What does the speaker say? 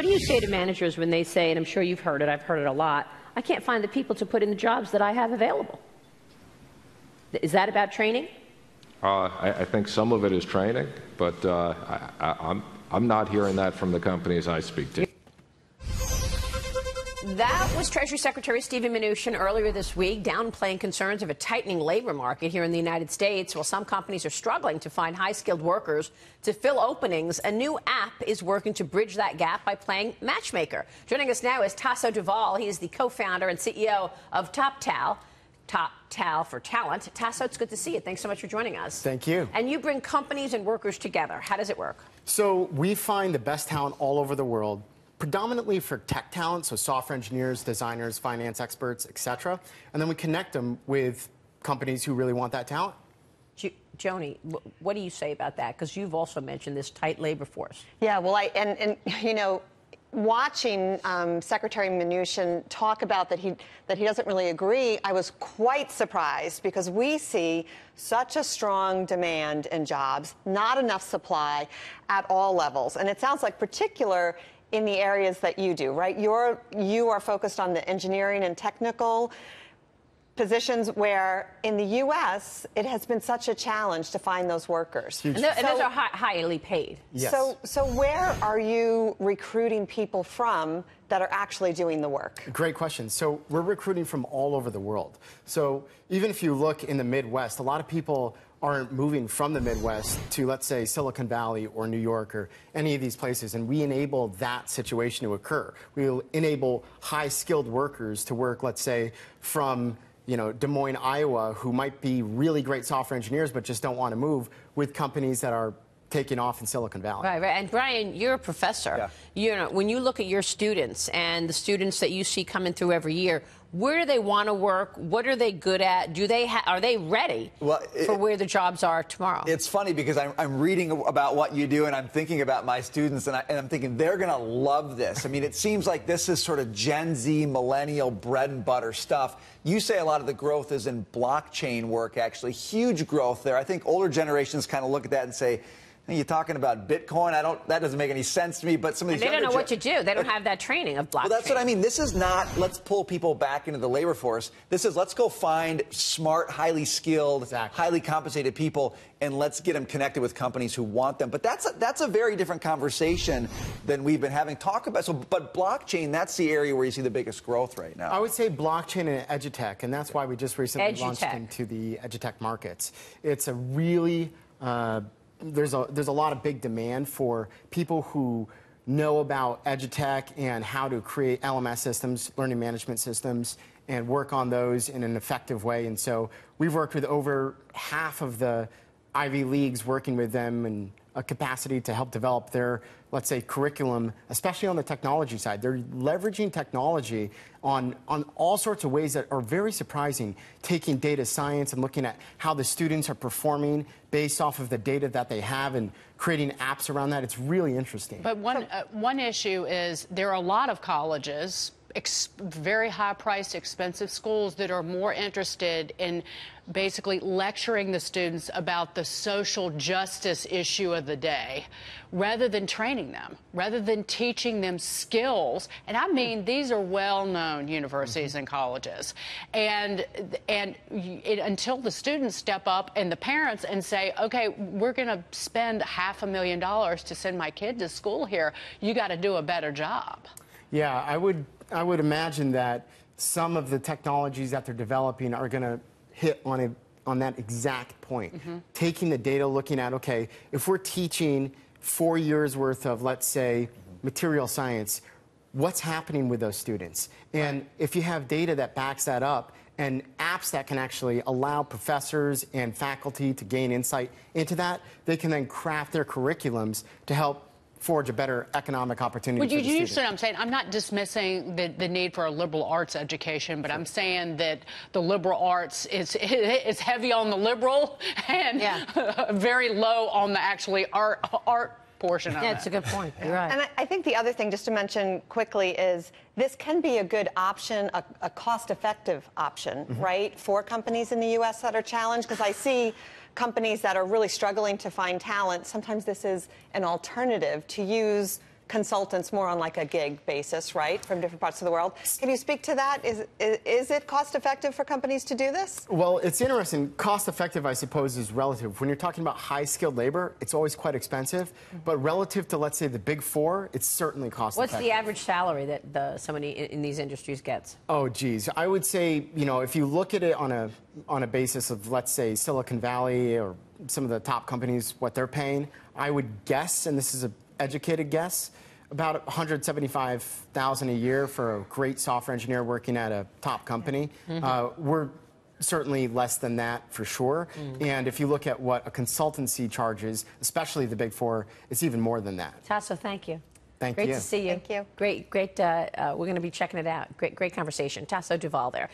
What do you say to managers when they say, and I'm sure you've heard it, I've heard it a lot, I can't find the people to put in the jobs that I have available? Is that about training? I think some of it is training, but I'm not hearing that from the companies I speak to. That was Treasury Secretary Steven Mnuchin earlier this week, downplaying concerns of a tightening labor market here in the United States. While some companies are struggling to find high-skilled workers to fill openings, a new app is working to bridge that gap by playing matchmaker. Joining us now is Taso Duvall. He is the co-founder and CEO of Toptal. Toptal for talent. Taso, it's good to see you. Thanks so much for joining us. Thank you. And you bring companies and workers together. How does it work? So we find the best talent all over the world, predominantly for tech talent, so software engineers, designers, finance experts, etc. And then we connect them with companies who really want that talent. Joni, what do you say about that? Because you've also mentioned this tight labor force. Yeah, well, and you know, watching Secretary Mnuchin talk about that he doesn't really agree, I was quite surprised because we see such a strong demand in jobs, not enough supply at all levels. And it sounds like particular in the areas that you do, right? You are focused on the engineering and technical positions where in the U.S. it has been such a challenge to find those workers. And those are highly paid. Yes. So where are you recruiting people from that are actually doing the work? Great question. So we're recruiting from all over the world. So even if you look in the Midwest, a lot of people aren't moving from the Midwest to, let's say, Silicon Valley or New York or any of these places, and we enable that situation to occur. We'll enable high-skilled workers to work, let's say, from Des Moines, Iowa, who might be really great software engineers but just don't want to move, with companies that are taking off in Silicon Valley. Right. And Brian, you're a professor. Yeah. When you look at your students and the students that you see coming through every year, where do they want to work? What are they good at? Are they ready for where the jobs are tomorrow? It's funny because I'm reading about what you do and I'm thinking about my students and I'm thinking they're going to love this. I mean, it seems like this is sort of Gen Z, millennial bread and butter stuff. You say a lot of the growth is in blockchain work, actually. Huge growth there. I think older generations kind of look at that and say, you're talking about Bitcoin. That doesn't make any sense to me. But some of these they don't know what to do. They don't have that training of blockchain. Well, that's what I mean. This is not let's pull people back into the labor force. This is let's go find smart, highly skilled, highly compensated people, and let's get them connected with companies who want them. But that's a very different conversation than we've been having talk about. But blockchain, that's the area where you see the biggest growth right now. I would say blockchain and edutech, and that's why we just recently launched into the edutech markets. It's a really there's a lot of big demand for people who know about edutech and how to create LMS systems, learning management systems, and work on those in an effective way. And so we've worked with over half of the Ivy Leagues, working with them in a capacity to help develop their, let's say, curriculum, especially on the technology side. They're leveraging technology on all sorts of ways that are very surprising, taking data science and looking at how the students are performing based off of the data that they have and creating apps around that. It's really interesting. But one issue is there are a lot of colleges, very high-priced, expensive schools that are more interested in basically lecturing the students about the social justice issue of the day rather than training them, rather than teaching them skills. And I mean, these are well-known universities and colleges. And until the students step up and the parents and say, okay, we're going to spend $500,000 to send my kid to school here, you got to do a better job. Yeah, I would imagine that some of the technologies that they're developing are going to hit on that exact point. Taking the data, looking at, okay, if we're teaching 4 years worth of, let's say, material science, what's happening with those students? And if you have data that backs that up and apps that can actually allow professors and faculty to gain insight into that, they can then craft their curriculums to help forge a better economic opportunity for the student. You see what I'm saying? I'm not dismissing the need for a liberal arts education, but I'm saying that the liberal arts is heavy on the liberal and very low on the actually art portion of it. Yeah, it's a good point. You're right. And I think the other thing, just to mention quickly, is this can be a good option, a cost-effective option, right, for companies in the U.S. that are challenged, because I see companies that are really struggling to find talent. Sometimes this is an alternative to use consultants more on like a gig basis, right, from different parts of the world. Can you speak to that? Is it cost effective for companies to do this? Well, it's interesting. Cost effective, I suppose, is relative. When you're talking about high skilled labor, it's always quite expensive. But relative to, let's say, the big four, it's certainly cost effective. What's the average salary that somebody in these industries gets? Oh, geez. I would say, you know, if you look at it on a basis of, let's say, Silicon Valley or some of the top companies, what they're paying, I would guess, and this is an educated guess, about $175,000 a year for a great software engineer working at a top company. We're certainly less than that for sure. And if you look at what a consultancy charges, especially the big four, it's even more than that. Taso, thank you. Thank you. Great to see you. Thank you. Great. We're going to be checking it out. Great conversation. Taso Duval there.